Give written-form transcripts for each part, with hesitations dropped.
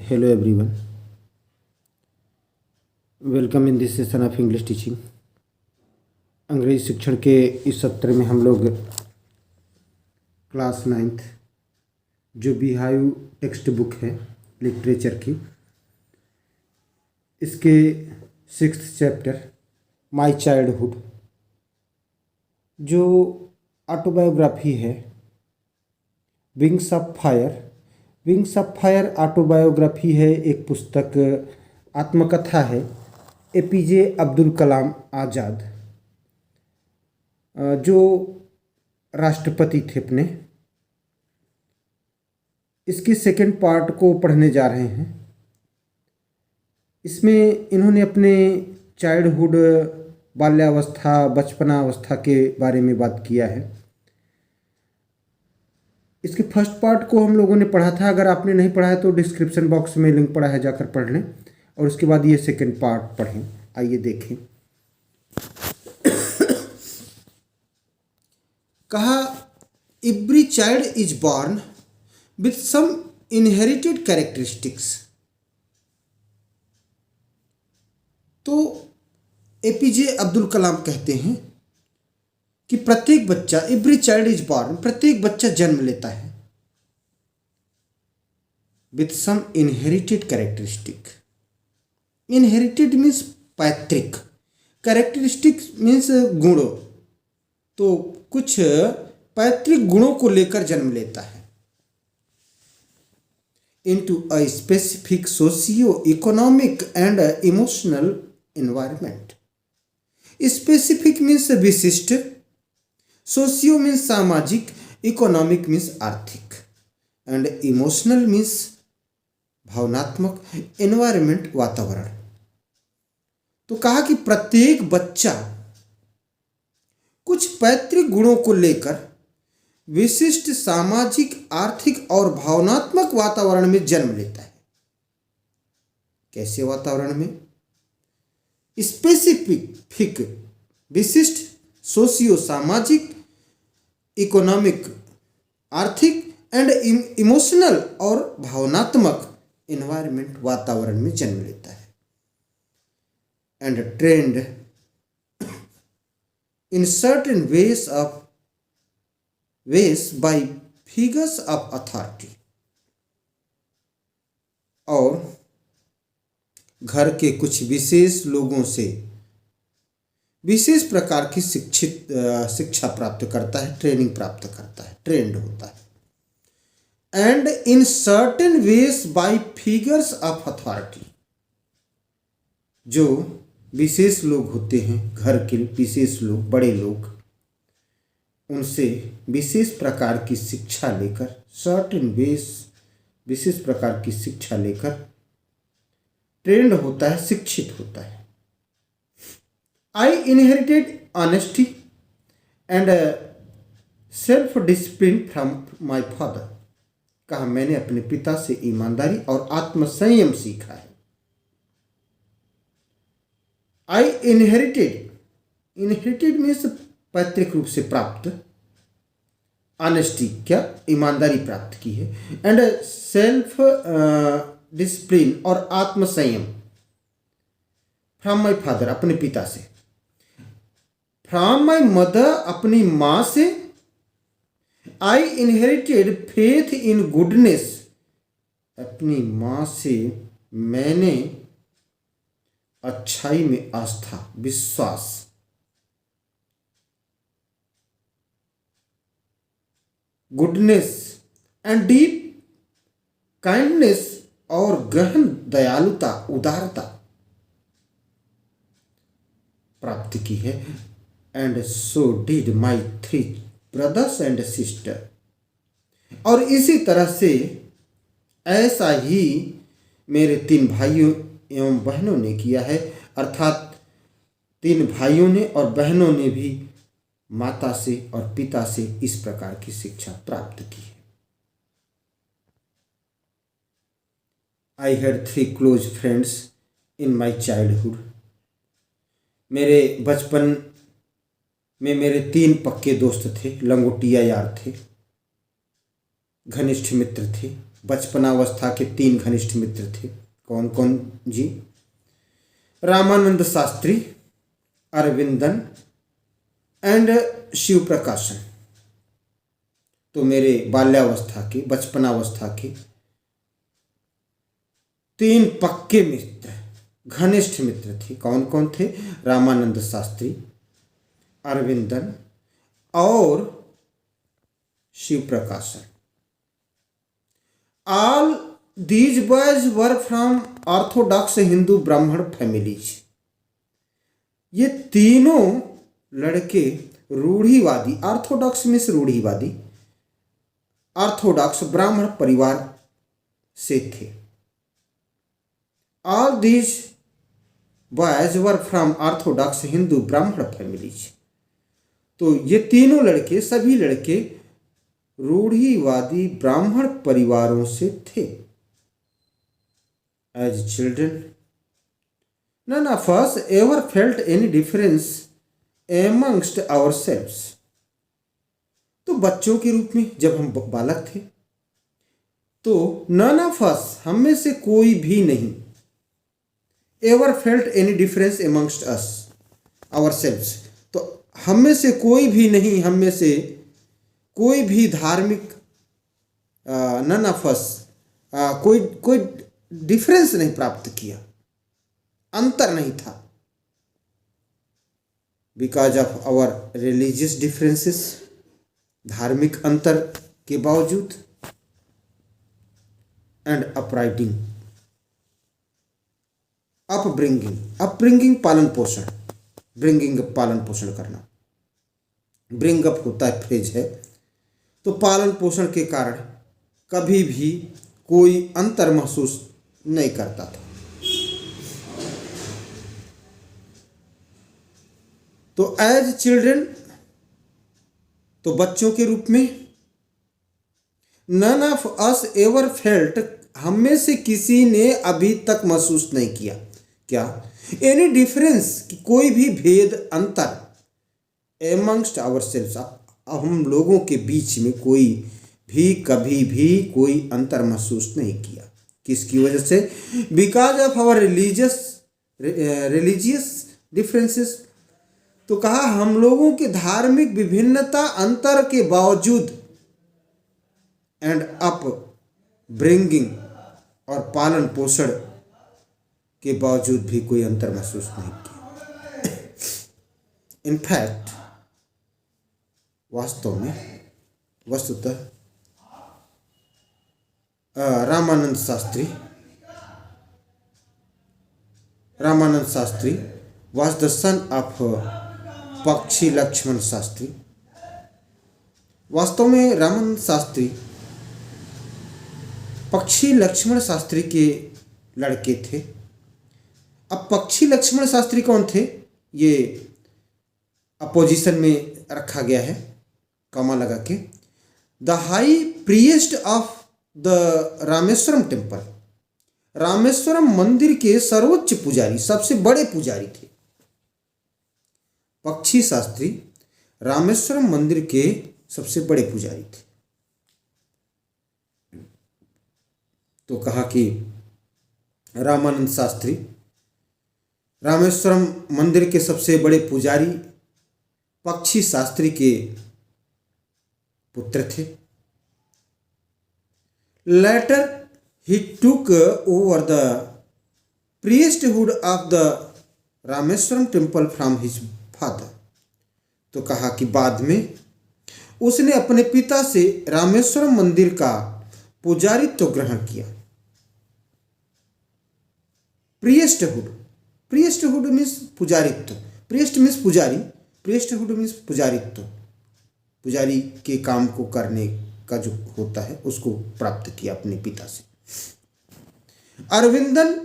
Hello everyone. Welcome in this session of English teaching. अंग्रेजी शिक्षण के इस सत्र में हम लोग क्लास 9th जो बिहाइव टेक्स्ट बुक है लिटरेचर की, इसके 6th चैप्टर माय चाइल्डहुड जो ऑटोबायोग्राफी है, wings of fire. Wings of fire autobiography है, एक पुस्तक आत्मकथा है एपीजे अब्दुल कलाम आज़ाद जो राष्ट्रपति थे अपने। इसके सेकंड पार्ट को पढ़ने जा रहे हैं। इसमें इन्होंने अपने चाइल्डहुड, बाल्यावस्था, बचपनावस्था के बारे में बात किया है। इसके फर्स्ट पार्ट को हम लोगों ने पढ़ा था। अगर आपने नहीं पढ़ा है तो डिस्क्रिप्शन बॉक्स में लिंक पड़ा है, जाकर पढ़ लें और उसके बाद ये सेकंड पार्ट पढ़ें। आइए देखें। कहा every child is born with some inherited characteristics. तो एपीजे अब्दुल कलाम कहते हैं कि प्रत्येक बच्चा, एवरी चाइल्ड इज बॉर्न, प्रत्येक बच्चा जन्म लेता है with some inherited characteristic. Inherited means पैतृक, कैरेक्टरिस्टिक मीन्स गुण। तो कुछ पैतृक गुणों को लेकर जन्म लेता है। Into a specific socio economic and emotional environment. Specific means विशिष्ट, सोशियो मीन्स सामाजिक, इकोनॉमिक मीन्स आर्थिक, एंड इमोशनल मीन्स भावनात्मक, एनवायरनमेंट वातावरण। तो कहा कि प्रत्येक बच्चा कुछ पैतृक गुणों को लेकर विशिष्ट सामाजिक, आर्थिक और भावनात्मक वातावरण में जन्म लेता है। कैसे वातावरण में? स्पेसिफिक विशिष्ट, सोशियो सामाजिक, इकोनॉमिक आर्थिक, एंड इमोशनल और भावनात्मक एनवायरनमेंट वातावरण में जन्म लेता है। And trend in certain veg bye figures of authority. और घर के कुछ विशेष लोगों से विशेष प्रकार की शिक्षा प्राप्त करता है, ट्रेनिंग प्राप्त करता है, ट्रेंड होता है। And in certain veg bye figures of authority. जो विशेष लोग होते हैं, घर के विशेष लोग, बड़े लोग, उनसे विशेष प्रकार की शिक्षा लेकर, सर्टेन वेज, विशेष प्रकार की शिक्षा लेकर ट्रेंड होता है, शिक्षित होता है। I inherited honesty and self-discipline from my father। कहा मैंने अपने पिता से ईमानदारी और आत्मसंयम सीखा है। I inherited मीन्स पैतृक रूप से प्राप्त, ऑनेस्टी क्या, ईमानदारी प्राप्त की है, एंड सेल्फ डिसिप्लिन और आत्मसंयम फ्रॉम माई फादर, अपने पिता से। फ्रॉम माई मदर, अपनी माँ से। आई इनहेरिटेड फेथ इन गुडनेस, अपनी माँ से मैंने अच्छाई में आस्था, विश्वास। गुडनेस एंड डीप काइंडनेस, और गहन दयालुता, उदारता प्राप्त की है। And so did my 3 brothers and sister. और इसी तरह से ऐसा ही मेरे 3 भाइयों एवं बहनों ने किया है। अर्थात 3 भाइयों ने और बहनों ने भी माता से और पिता से इस प्रकार की शिक्षा प्राप्त की है। I had 3 close friends in my childhood. मेरे बचपन में मेरे 3 पक्के दोस्त थे, लंगोटिया यार थे, घनिष्ठ मित्र थे, बचपनावस्था के 3 घनिष्ठ मित्र थे। कौन कौन जी? रामानंद शास्त्री, अरविंदन एंड शिव प्रकाशन। तो मेरे बाल्यावस्था के, बचपनावस्था के 3 पक्के मित्र, घनिष्ठ मित्र थे। कौन कौन थे? रामानंद शास्त्री, अरविंदन और शिव प्रकाशन। All these boys were from Orthodox Hindu ब्राह्मण फैमिलीज। ये तीनों लड़के रूढ़िवादी, ऑर्थोडॉक्स मीन्स रूढ़िवादी, ऑर्थोडॉक्स ब्राह्मण परिवार से थे। All these boys were from Orthodox Hindu ब्राह्मण फैमिलीज। तो ये तीनों लड़के, सभी लड़के रूढ़िवादी ब्राह्मण परिवारों से थे। As children, none of us ever felt any difference amongst ourselves। तो बच्चों के रूप में जब हम बालक थे तो none of us, हम में से कोई भी नहीं, ever felt any difference amongst us ourselves। तो हम में से कोई भी नहीं, हम में से कोई भी धार्मिक none of us, कोई डिफरेंस नहीं प्राप्त किया, अंतर नहीं था। Because of our religious differences, धार्मिक अंतर के बावजूद, एंड अपराइटिंग, अपब्रिंगिंग पालन पोषण, ब्रिंगिंग पालन पोषण करना, ब्रिंग अप होता है फ्रेज है, तो पालन पोषण के कारण कभी भी कोई अंतर महसूस नहीं करता था। तो एज चिल्ड्रन, तो बच्चों के रूप में, none of us ever felt, हम में से किसी ने अभी तक महसूस नहीं किया, क्या? एनी डिफरेंस, कि कोई भी भेद, अंतर, एमंगस्ट आवर सेल्स, हम लोगों के बीच में कोई भी कभी भी कोई अंतर महसूस नहीं किया। किसकी वजह से? Because of our religious differences. तो कहा हम लोगों के धार्मिक विभिन्नता, अंतर के बावजूद, एंड अप ब्रिंगिंग, और पालन पोषण के बावजूद भी कोई अंतर महसूस नहीं किया। इनफैक्ट, वास्तव में, वस्तुतः Ramanand Shastri was the son of पक्षी लक्ष्मण शास्त्री। वास्तव में रामानंद शास्त्री पक्षी लक्ष्मण शास्त्री के लड़के थे। अब पक्षी लक्ष्मण शास्त्री कौन थे? ये अपोजिशन में रखा गया है, कॉमा लगा के। The high priest of the Rameswaram temple, Rameswaram मंदिर के सर्वोच्च पुजारी, सबसे बड़े पुजारी थे। पक्षी शास्त्री रामेश्वरम मंदिर के सबसे बड़े पुजारी थे। तो कहा कि रामानंद शास्त्री रामेश्वरम मंदिर के सबसे बड़े पुजारी पक्षी शास्त्री के पुत्र थे। Later he took over the priesthood of the Rameswaram temple from his father. तो कहा कि बाद में उसने अपने पिता से रामेश्वरम मंदिर का पुजारित्व ग्रहण किया। प्रीस्टहुड मीन्स पुजारित्व, प्रीस्ट मीन्स पुजारी, प्रीस्टहुड मीन्स पुजारित्व, पुजारी के काम को करने का जो होता है उसको प्राप्त किया अपने पिता से। Aravindan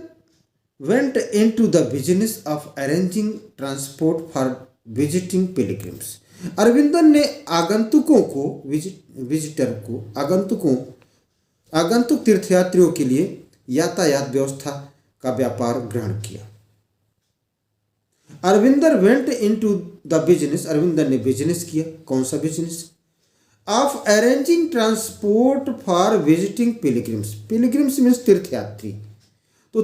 went into the business of arranging transport for visiting pilgrims। Aravindan ने आगंतुक तीर्थयात्रियों के लिए यातायात व्यवस्था का व्यापार ग्रहण किया। Arvinder went into the business, Arvinder ने बिजनेस किया। कौन सा business? Of arranging transport for visiting pilgrims. Pilgrims means तीर्थयात्री। तो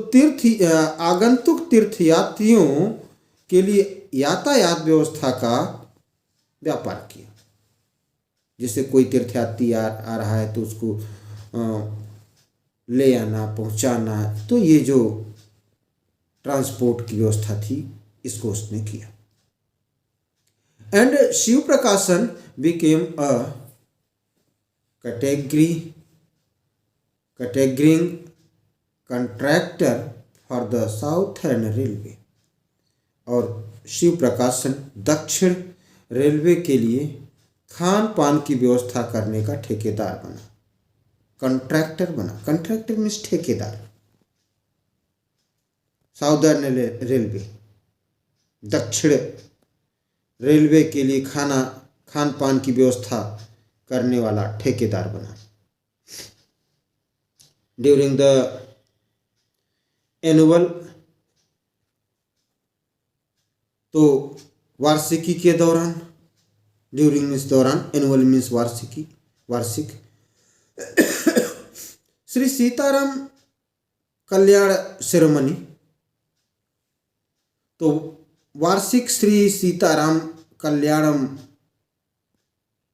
आगंतुक तीर्थयात्रियों के लिए यातायात व्यवस्था का व्यापार किया। जैसे कोई तीर्थयात्री आ रहा है तो उसको ले आना, पहुंचाना, तो ये जो ट्रांसपोर्ट की व्यवस्था थी इसको उसने किया। And Shiv Prakashan became a catering contractor for the southern railway. और शिव प्रकाशन दक्षिण रेलवे के लिए खान पान की व्यवस्था करने का ठेकेदार बना, कंट्रैक्टर बना। कंट्रैक्टर मीन्स ठेकेदार। साउदर्न रेलवे, दक्षिण रेलवे के लिए खान पान की व्यवस्था करने वाला ठेकेदार बना। ड्यूरिंग द एनुअल, तो वार्षिकी के दौरान, ड्यूरिंग मीन्स दौरान, एनुअल मीन्स वार्षिक। श्री सीताराम कल्याण सेरेमनी, तो वार्षिक श्री सीताराम कल्याणम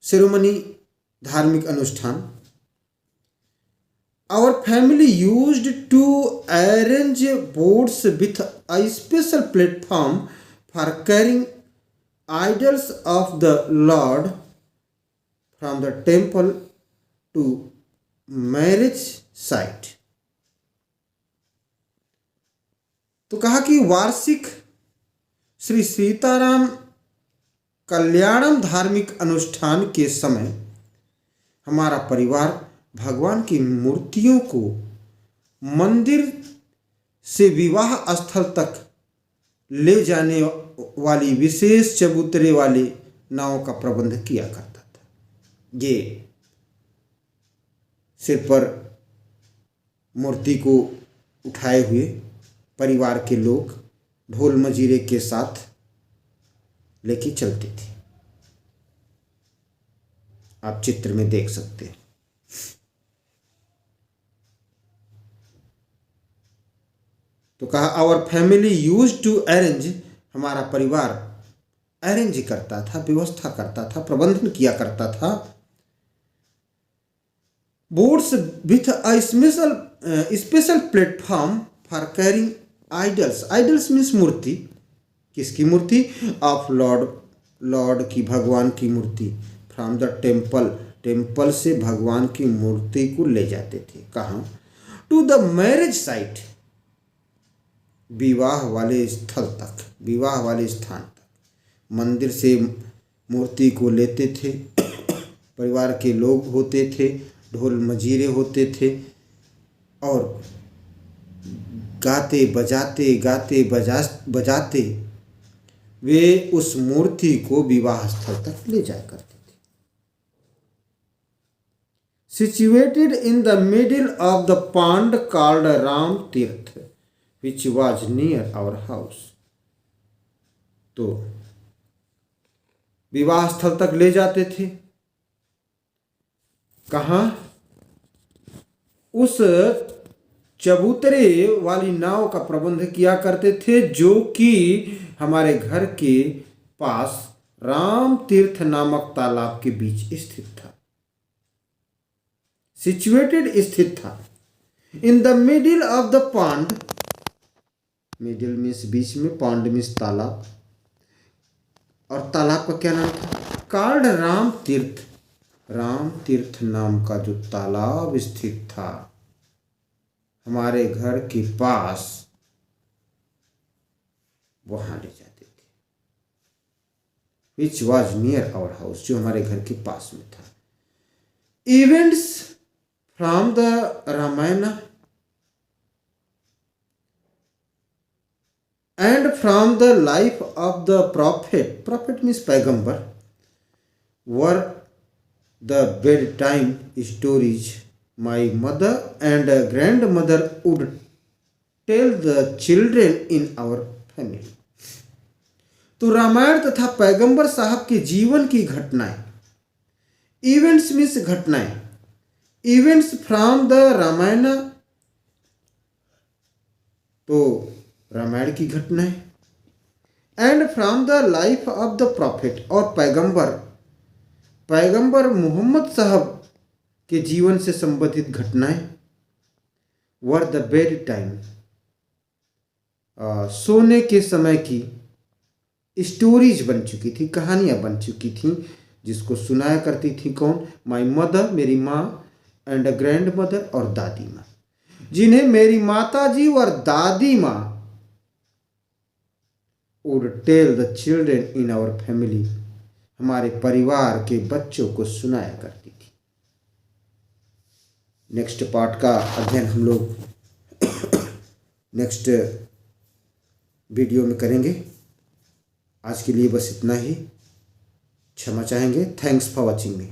सेरेमनी, धार्मिक अनुष्ठान। Our family used to arrange boats with a special platform for carrying idols of the Lord from the temple to marriage site। तो कहा कि वार्षिक श्री सीताराम कल्याणम धार्मिक अनुष्ठान के समय हमारा परिवार भगवान की मूर्तियों को मंदिर से विवाह स्थल तक ले जाने वाली विशेष चबूतरे वाले नावों का प्रबंध किया करता था। ये सिर पर मूर्ति को उठाए हुए परिवार के लोग ढोल मजीरे के साथ लेके चलते थे। आप चित्र में देख सकते हैं। तो कहा our family use to arrange, हमारा परिवार अरेंज करता था, व्यवस्था करता था, प्रबंधन किया करता था। Boats with a special platform for carrying idols. Idols means मूर्ति। किसकी मूर्ति? ऑफ लॉर्ड की, भगवान की मूर्ति। फ्रॉम द टेम्पल से भगवान की मूर्ति को ले जाते थे। कहाँ? टू द मैरिज साइट, विवाह वाले स्थल तक, विवाह वाले स्थान तक। मंदिर से मूर्ति को लेते थे, परिवार के लोग होते थे, ढोल मजीरे होते थे और गाते बजाते वे उस मूर्ति को विवाह स्थल तक ले जाया करते थे। Situated in the middle of the pond called Ram तीर्थ which was near our house। तो विवाह स्थल तक ले जाते थे। कहाँ? उस चबूतरे वाली नाव का प्रबंध किया करते थे जो कि हमारे घर के पास राम तीर्थ नामक तालाब के बीच स्थित था। सिचुएटेड, स्थित था। In the middle of the pond, middle means बीच में, पॉन्ड मीन्स तालाब। और तालाब का क्या नाम था? कॉल्ड राम तीर्थ। राम तीर्थ नाम का जो तालाब स्थित था हमारे घर के पास, वहां ले जाते थे। Which was near our house, जो हमारे घर के पास में था। Events from the Ramayana and from the life of the prophet means पैगंबर, were the bedtime stories my mother and grandmother would tell the children in our family। तो रामायण तथा पैगंबर साहब के जीवन की घटनाएं इवेंट्स मीन्स घटनाएं, इवेंट्स फ्रॉम द रामायण, तो रामायण की घटनाएं, and from the life of the profit, और पैगंबर मोहम्मद साहब के जीवन से संबंधित घटनाएं, वर द बेड टाइम, सोने के समय की स्टोरीज बन चुकी थी, कहानियां बन चुकी थी, जिसको सुनाया करती थी कौन? माई मदर, मेरी माँ, एंड ग्रैंड मदर, और दादी माँ, जिन्हें मेरी माता जी और दादी माँ would tell the children in our family, हमारे परिवार के बच्चों को सुनाया करती थी। नेक्स्ट पार्ट का अध्ययन हम लोग नेक्स्ट वीडियो में करेंगे। आज के लिए बस इतना ही, क्षमा चाहेंगे। Thanks for watching me.